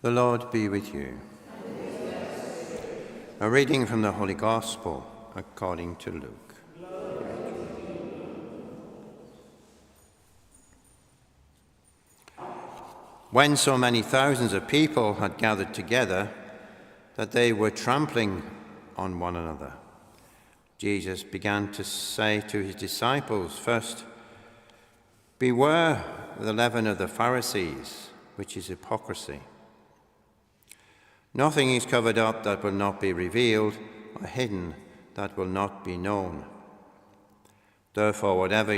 The Lord be with you. A reading from the Holy Gospel according to Luke. When so many thousands of people had gathered together that they were trampling on one another, Jesus began to say to his disciples, first, "Beware of the leaven of the Pharisees, which is hypocrisy. Nothing is covered up that will not be revealed, or hidden that will not be known. Therefore, whatever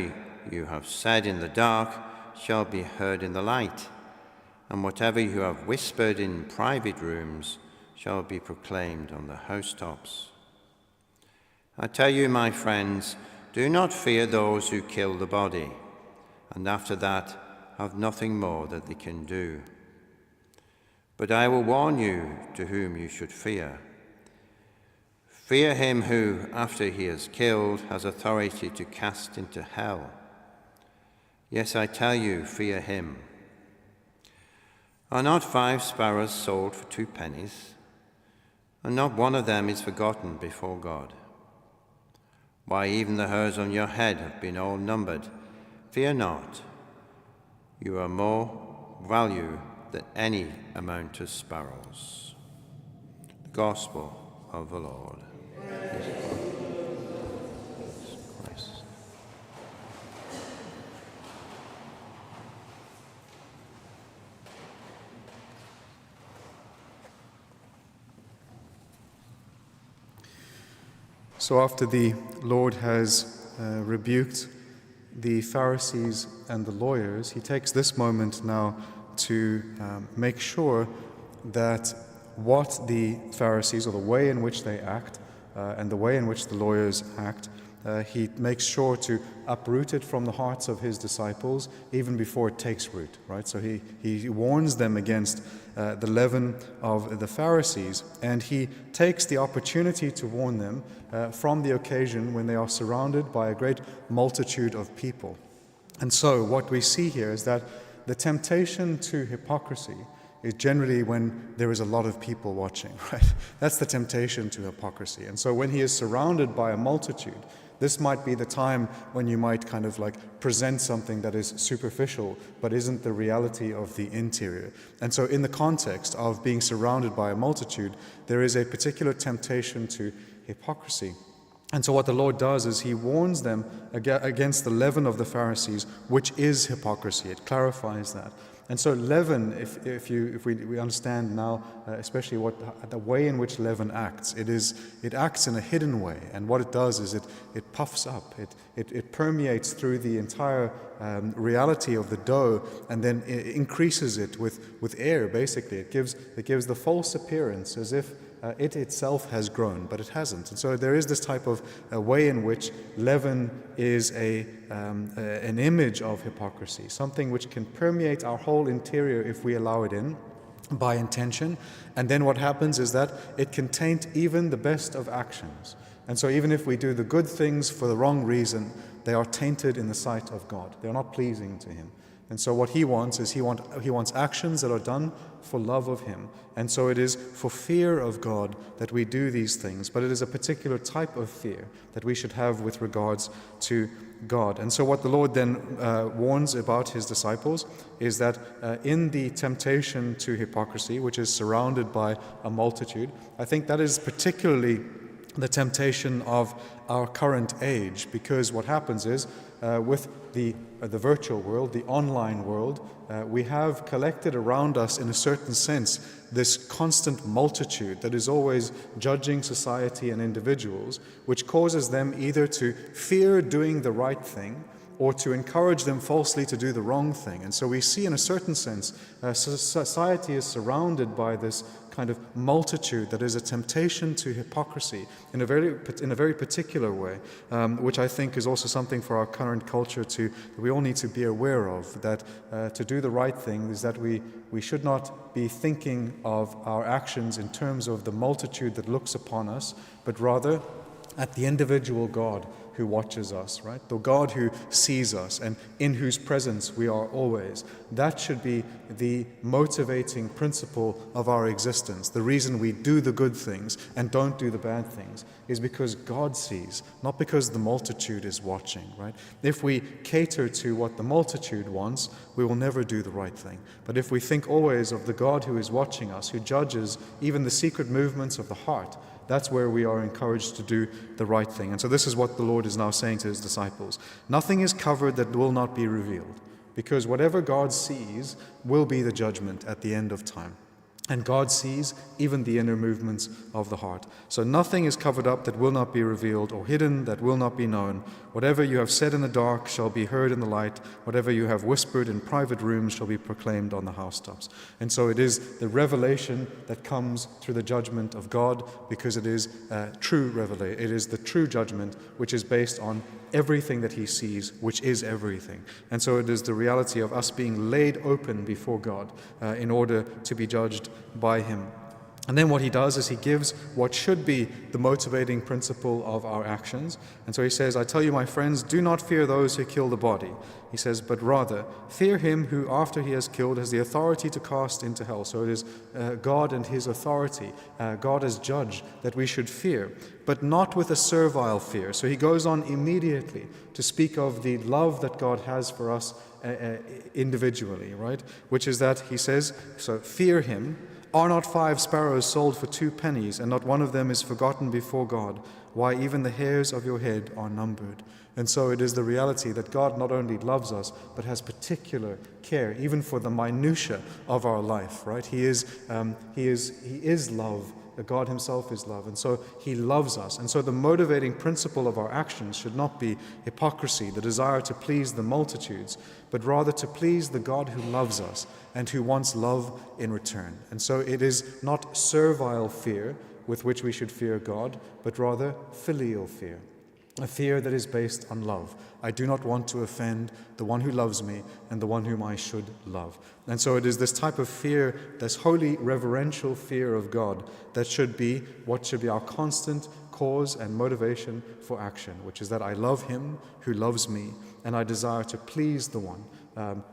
you have said in the dark shall be heard in the light, and whatever you have whispered in private rooms shall be proclaimed on the housetops. I tell you, my friends, do not fear those who kill the body, and after that have nothing more that they can do. But I will warn you to whom you should fear. Fear him who, after he has killed, has authority to cast into hell. Yes, I tell you, fear him. Are not 5 sparrows sold for 2 pennies? And not one of them is forgotten before God. Why, even the hairs on your head have been all numbered. Fear not. You are more value than any amount of sparrows." The Gospel of the Lord. Christ. So after the Lord has rebuked the Pharisees and the lawyers, he takes this moment now to make sure that what the Pharisees, or the way in which they act, and the way in which the lawyers act, he makes sure to uproot it from the hearts of his disciples even before it takes root, right? So he warns them against the leaven of the Pharisees, and he takes the opportunity to warn them from the occasion when they are surrounded by a great multitude of people. And so what we see here is that the temptation to hypocrisy is generally when there is a lot of people watching, right? That's the temptation to hypocrisy. And so when he is surrounded by a multitude, this might be the time when you might kind of like present something that is superficial but isn't the reality of the interior. And so in the context of being surrounded by a multitude, there is a particular temptation to hypocrisy. And so what the Lord does is he warns them against the leaven of the Pharisees, which is hypocrisy. It clarifies that. And so leaven, if we understand now, especially the way in which leaven acts, it acts in a hidden way. And what it does is it puffs up, it permeates through the entire reality of the dough, and then it increases it with air. Basically, it gives the false appearance as if it itself has grown, but it hasn't. And so there is this type of way in which leaven is an image of hypocrisy, something which can permeate our whole interior if we allow it in by intention. And then what happens is that it can taint even the best of actions. And so even if we do the good things for the wrong reason, they are tainted in the sight of God. They are not pleasing to him. And so what he wants is he wants actions that are done for love of him. And so it is for fear of God that we do these things, but it is a particular type of fear that we should have with regards to God. And so what the Lord then warns about his disciples is that in the temptation to hypocrisy, which is surrounded by a multitude, I think that is particularly the temptation of our current age, because what happens is with the virtual world, the online world, we have collected around us, in a certain sense, this constant multitude that is always judging society and individuals, which causes them either to fear doing the right thing or to encourage them falsely to do the wrong thing. And so we see, in a certain sense, society is surrounded by this kind of multitude that is a temptation to hypocrisy in a very particular way, which I think is also something for our current culture that we all need to be aware of, that to do the right thing is that we should not be thinking of our actions in terms of the multitude that looks upon us, but rather at the individual God who watches us, right? The God who sees us and in whose presence we are always. That should be the motivating principle of our existence. The reason we do the good things and don't do the bad things is because God sees, not because the multitude is watching, right? If we cater to what the multitude wants, we will never do the right thing. But if we think always of the God who is watching us, who judges even the secret movements of the heart, that's where we are encouraged to do the right thing. And so this is what the Lord is now saying to his disciples. Nothing is covered that will not be revealed, because whatever God sees will be the judgment at the end of time. And God sees even the inner movements of the heart. So nothing is covered up that will not be revealed, or hidden that will not be known. Whatever you have said in the dark shall be heard in the light. Whatever you have whispered in private rooms shall be proclaimed on the housetops. And so it is the revelation that comes through the judgment of God, because it is true revelation. It is the true judgment which is based on everything that he sees, which is everything. And so it is the reality of us being laid open before God in order to be judged by him. And then what he does is he gives what should be the motivating principle of our actions. And so he says, I tell you, my friends, do not fear those who kill the body. He says, but rather fear him who, after he has killed, has the authority to cast into hell. So it is God and his authority, God as judge, that we should fear, but not with a servile fear. So he goes on immediately to speak of the love that God has for us individually, right? Which is that he says, so fear him. Are not 5 sparrows sold for 2 pennies, and not one of them is forgotten before God? Why, even the hairs of your head are numbered. And so it is the reality that God not only loves us, but has particular care, even for the minutiae of our life, right? He is love. God himself is love, and so he loves us. And so the motivating principle of our actions should not be hypocrisy, the desire to please the multitudes, but rather to please the God who loves us and who wants love in return. And so it is not servile fear with which we should fear God, but rather filial fear, a fear that is based on love. I do not want to offend the one who loves me and the one whom I should love. And so it is this type of fear, this holy reverential fear of God, that should be what should be our constant cause and motivation for action, which is that I love him who loves me, and I desire to please the one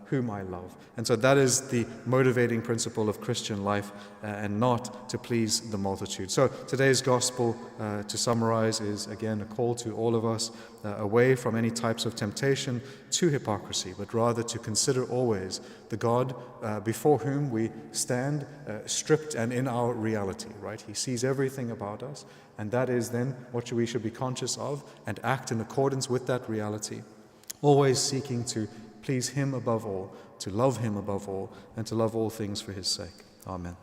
whom I love. And so that is the motivating principle of Christian life, and not to please the multitude. So today's gospel, to summarize, is again a call to all of us away from any types of temptation to hypocrisy, but rather to consider always the God before whom we stand stripped and in our reality, right? He sees everything about us, and that is then what we should be conscious of and act in accordance with that reality, always seeking to please him above all, to love him above all, and to love all things for his sake. Amen.